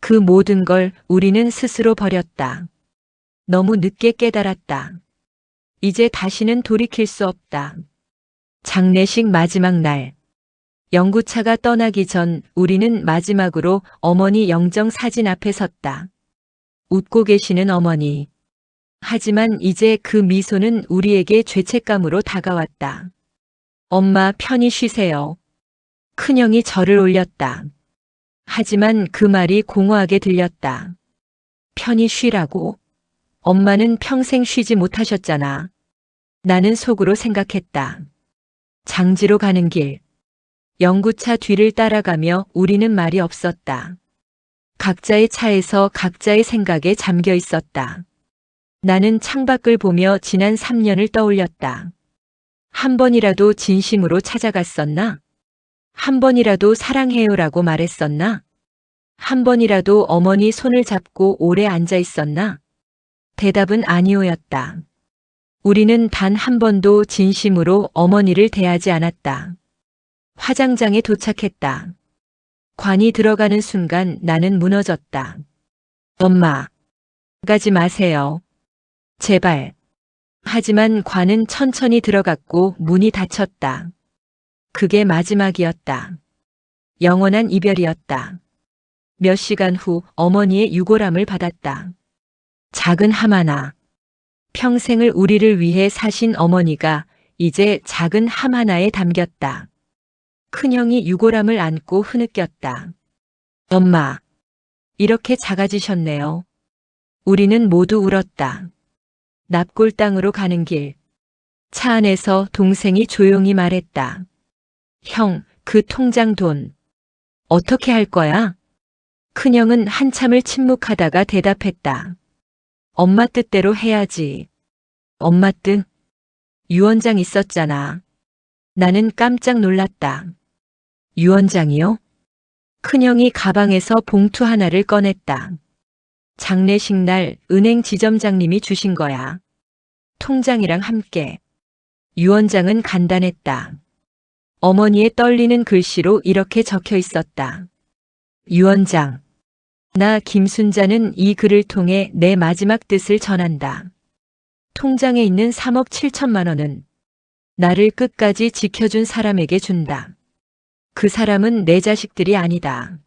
그 모든 걸 우리는 스스로 버렸다. 너무 늦게 깨달았다. 이제 다시는 돌이킬 수 없다. 장례식 마지막 날. 영구차가 떠나기 전 우리는 마지막으로 어머니 영정 사진 앞에 섰다. 웃고 계시는 어머니. 하지만 이제 그 미소는 우리에게 죄책감으로 다가왔다. 엄마 편히 쉬세요. 큰형이 절을 올렸다. 하지만 그 말이 공허하게 들렸다. 편히 쉬라고? 엄마는 평생 쉬지 못하셨잖아. 나는 속으로 생각했다. 장지로 가는 길. 영구차 뒤를 따라가며 우리는 말이 없었다. 각자의 차에서 각자의 생각에 잠겨 있었다. 나는 창밖을 보며 지난 3년을 떠올렸다. 한 번이라도 진심으로 찾아갔었나? 한 번이라도 사랑해요라고 말했었나? 한 번이라도 어머니 손을 잡고 오래 앉아 있었나? 대답은 아니오였다. 우리는 단 한 번도 진심으로 어머니를 대하지 않았다. 화장장에 도착했다. 관이 들어가는 순간 나는 무너졌다. 엄마, 가지 마세요. 제발. 하지만 관은 천천히 들어갔고 문이 닫혔다. 그게 마지막이었다. 영원한 이별이었다. 몇 시간 후 어머니의 유골함을 받았다. 작은 함 하나. 평생을 우리를 위해 사신 어머니가 이제 작은 함 하나에 담겼다. 큰형이 유골함을 안고 흐느꼈다. 엄마, 이렇게 작아지셨네요. 우리는 모두 울었다. 납골 땅으로 가는 길. 차 안에서 동생이 조용히 말했다. 형, 그 통장 돈. 어떻게 할 거야? 큰형은 한참을 침묵하다가 대답했다. 엄마 뜻대로 해야지. 엄마 뜻? 유언장 있었잖아. 나는 깜짝 놀랐다. 유언장이요? 큰형이 가방에서 봉투 하나를 꺼냈다. 장례식 날 은행 지점장님이 주신 거야. 통장이랑 함께. 유언장은 간단했다. 어머니의 떨리는 글씨로 이렇게 적혀 있었다. 유언장. 나 김순자는 이 글을 통해 내 마지막 뜻을 전한다. 통장에 있는 3억 7천만 원은 나를 끝까지 지켜준 사람에게 준다. 그 사람은 내 자식들이 아니다.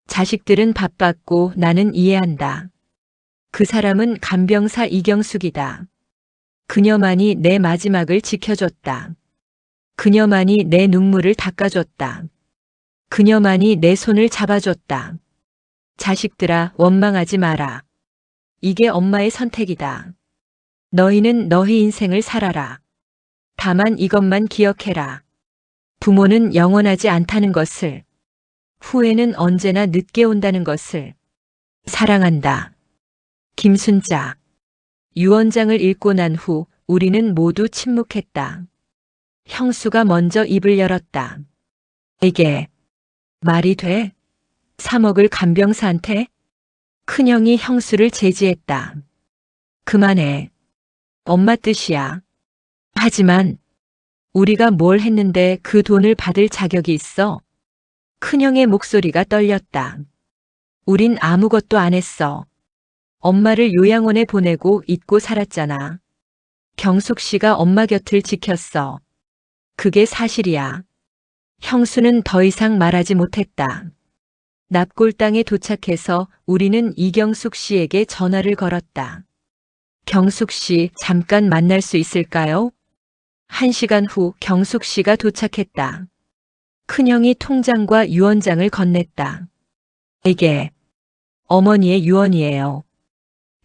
자식들은 바빴고 나는 이해한다. 그 사람은 간병사 이경숙이다. 그녀만이 내 마지막을 지켜줬다. 그녀만이 내 눈물을 닦아줬다. 그녀만이 내 손을 잡아줬다. 자식들아, 원망하지 마라. 이게 엄마의 선택이다. 너희는 너희 인생을 살아라. 다만 이것만 기억해라. 부모는 영원하지 않다는 것을, 후회는 언제나 늦게 온다는 것을. 사랑한다. 김순자. 유언장을 읽고 난 후 우리는 모두 침묵했다. 형수가 먼저 입을 열었다. 이게 말이 돼? 3억을 간병사한테? 큰형이 형수를 제지했다. 그만해. 엄마 뜻이야. 하지만 우리가 뭘 했는데 그 돈을 받을 자격이 있어? 큰형의 목소리가 떨렸다. 우린 아무것도 안 했어. 엄마를 요양원에 보내고 잊고 살았잖아. 경숙 씨가 엄마 곁을 지켰어. 그게 사실이야. 형수는 더 이상 말하지 못했다. 납골 땅에 도착해서 우리는 이경숙 씨에게 전화를 걸었다. 경숙 씨, 잠깐 만날 수 있을까요? 1시간 후 경숙 씨가 도착했다. 큰형이 통장과 유언장을 건넸다. 이게 어머니의 유언이에요.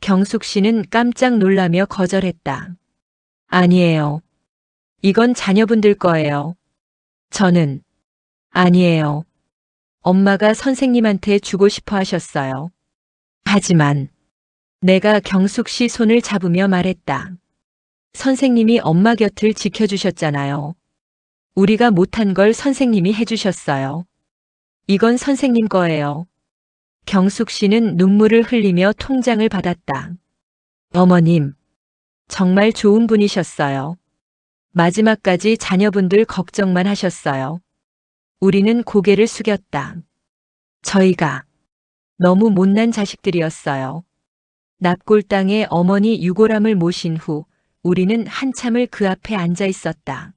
경숙 씨는 깜짝 놀라며 거절했다. 아니에요. 이건 자녀분들 거예요. 저는 아니에요. 엄마가 선생님한테 주고 싶어 하셨어요. 하지만 내가 경숙 씨 손을 잡으며 말했다. 선생님이 엄마 곁을 지켜주셨잖아요. 우리가 못한 걸 선생님이 해주셨어요. 이건 선생님 거예요. 경숙 씨는 눈물을 흘리며 통장을 받았다. 어머님, 정말 좋은 분이셨어요. 마지막까지 자녀분들 걱정만 하셨어요. 우리는 고개를 숙였다. 저희가 너무 못난 자식들이었어요. 납골 땅에 어머니 유골함을 모신 후 우리는 한참을 그 앞에 앉아 있었다.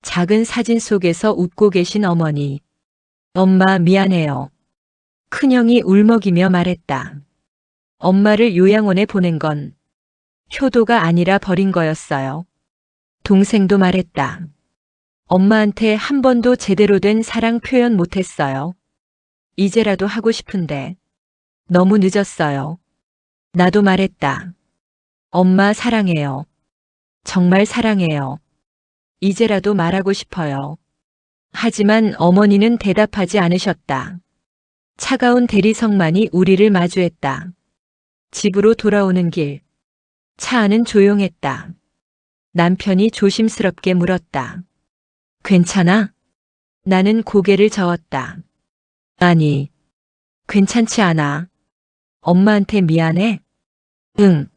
작은 사진 속에서 웃고 계신 어머니. 엄마 미안해요. 큰형이 울먹이며 말했다. 엄마를 요양원에 보낸 건 효도가 아니라 버린 거였어요. 동생도 말했다. 엄마한테 한 번도 제대로 된 사랑 표현 못했어요. 이제라도 하고 싶은데 너무 늦었어요. 나도 말했다. 엄마 사랑해요. 정말 사랑해요. 이제라도 말하고 싶어요. 하지만 어머니는 대답하지 않으셨다. 차가운 대리석만이 우리를 마주했다. 집으로 돌아오는 길. 차 안은 조용했다. 남편이 조심스럽게 물었다. 괜찮아? 나는 고개를 저었다. 아니, 괜찮지 않아. 엄마한테 미안해? 응,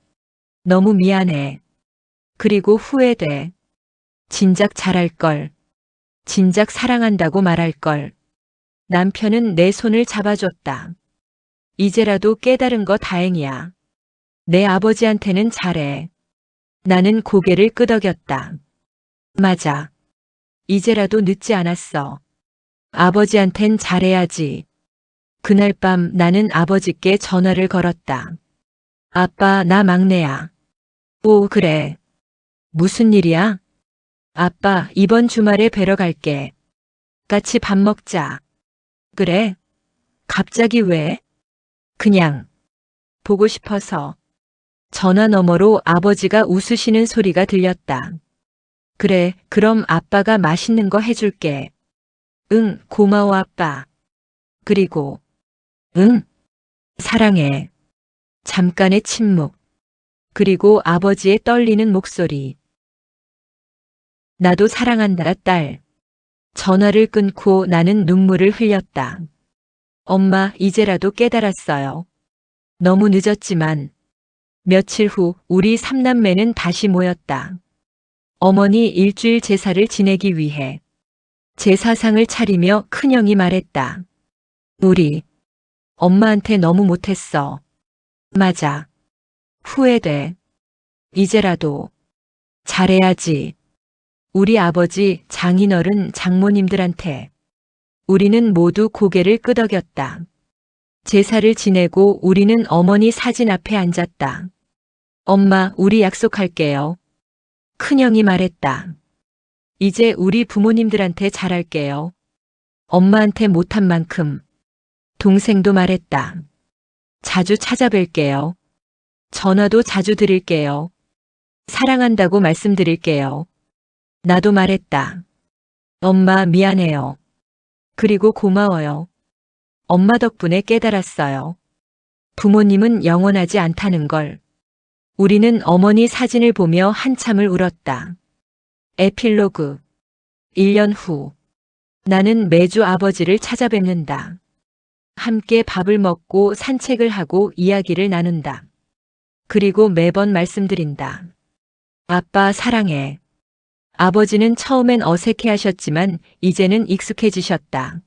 너무 미안해. 그리고 후회돼. 진작 잘할걸. 진작 사랑한다고 말할걸. 남편은 내 손을 잡아줬다. 이제라도 깨달은 거 다행이야. 내 아버지한테는 잘해. 나는 고개를 끄덕였다. 맞아. 이제라도 늦지 않았어. 아버지한텐 잘해야지. 그날 밤 나는 아버지께 전화를 걸었다. 아빠, 나 막내야. 오, 그래. 무슨 일이야? 아빠, 이번 주말에 뵈러 갈게. 같이 밥 먹자. 그래? 갑자기 왜? 그냥 보고 싶어서. 전화 너머로 아버지가 웃으시는 소리가 들렸다. 그래, 그럼 아빠가 맛있는 거 해줄게. 응, 고마워 아빠. 그리고 응, 사랑해. 잠깐의 침묵. 그리고 아버지의 떨리는 목소리. 나도 사랑한다, 딸. 전화를 끊고 나는 눈물을 흘렸다. 엄마, 이제라도 깨달았어요. 너무 늦었지만. 며칠 후 우리 삼남매는 다시 모였다. 어머니 일주일 제사를 지내기 위해 제사상을 차리며 큰형이 말했다. 우리 엄마한테 너무 못했어. 맞아. 후회돼. 이제라도 잘해야지. 우리 아버지, 장인어른, 장모님들한테. 우리는 모두 고개를 끄덕였다. 제사를 지내고 우리는 어머니 사진 앞에 앉았다. 엄마, 우리 약속할게요. 큰형이 말했다. 이제 우리 부모님들한테 잘할게요. 엄마한테 못한 만큼. 동생도 말했다. 자주 찾아뵐게요. 전화도 자주 드릴게요. 사랑한다고 말씀드릴게요. 나도 말했다. 엄마 미안해요. 그리고 고마워요. 엄마 덕분에 깨달았어요. 부모님은 영원하지 않다는 걸. 우리는 어머니 사진을 보며 한참을 울었다. 에필로그. 1년 후. 나는 매주 아버지를 찾아뵙는다. 함께 밥을 먹고 산책을 하고 이야기를 나눈다. 그리고 매번 말씀드린다. 아빠 사랑해. 아버지는 처음엔 어색해 하셨지만 이제는 익숙해지셨다.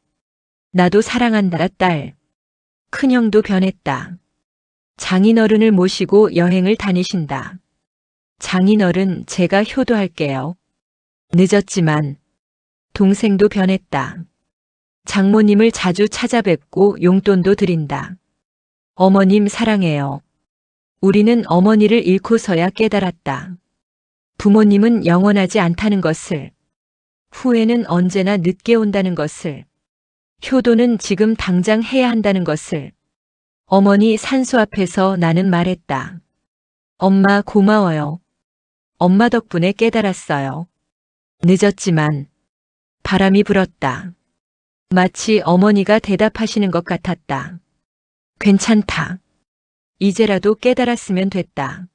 나도 사랑한다, 딸. 큰형도 변했다. 장인어른을 모시고 여행을 다니신다. 장인어른, 제가 효도할게요. 늦었지만. 동생도 변했다. 장모님을 자주 찾아뵙고 용돈도 드린다. 어머님 사랑해요. 우리는 어머니를 잃고서야 깨달았다. 부모님은 영원하지 않다는 것을. 후회는 언제나 늦게 온다는 것을. 효도는 지금 당장 해야 한다는 것을. 어머니 산소 앞에서 나는 말했다. 엄마 고마워요. 엄마 덕분에 깨달았어요. 늦었지만. 바람이 불었다. 마치 어머니가 대답하시는 것 같았다. 괜찮다. 이제라도 깨달았으면 됐다.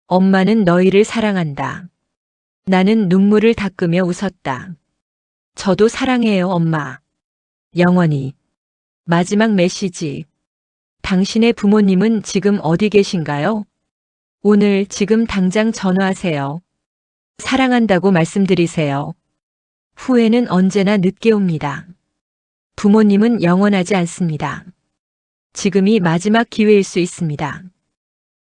엄마는 너희를 사랑한다. 나는 눈물을 닦으며 웃었다. 저도 사랑해요, 엄마. 영원히. 마지막 메시지. 당신의 부모님은 지금 어디 계신가요? 오늘 지금 당장 전화하세요. 사랑한다고 말씀드리세요. 후회는 언제나 늦게 옵니다. 부모님은 영원하지 않습니다. 지금이 마지막 기회일 수 있습니다.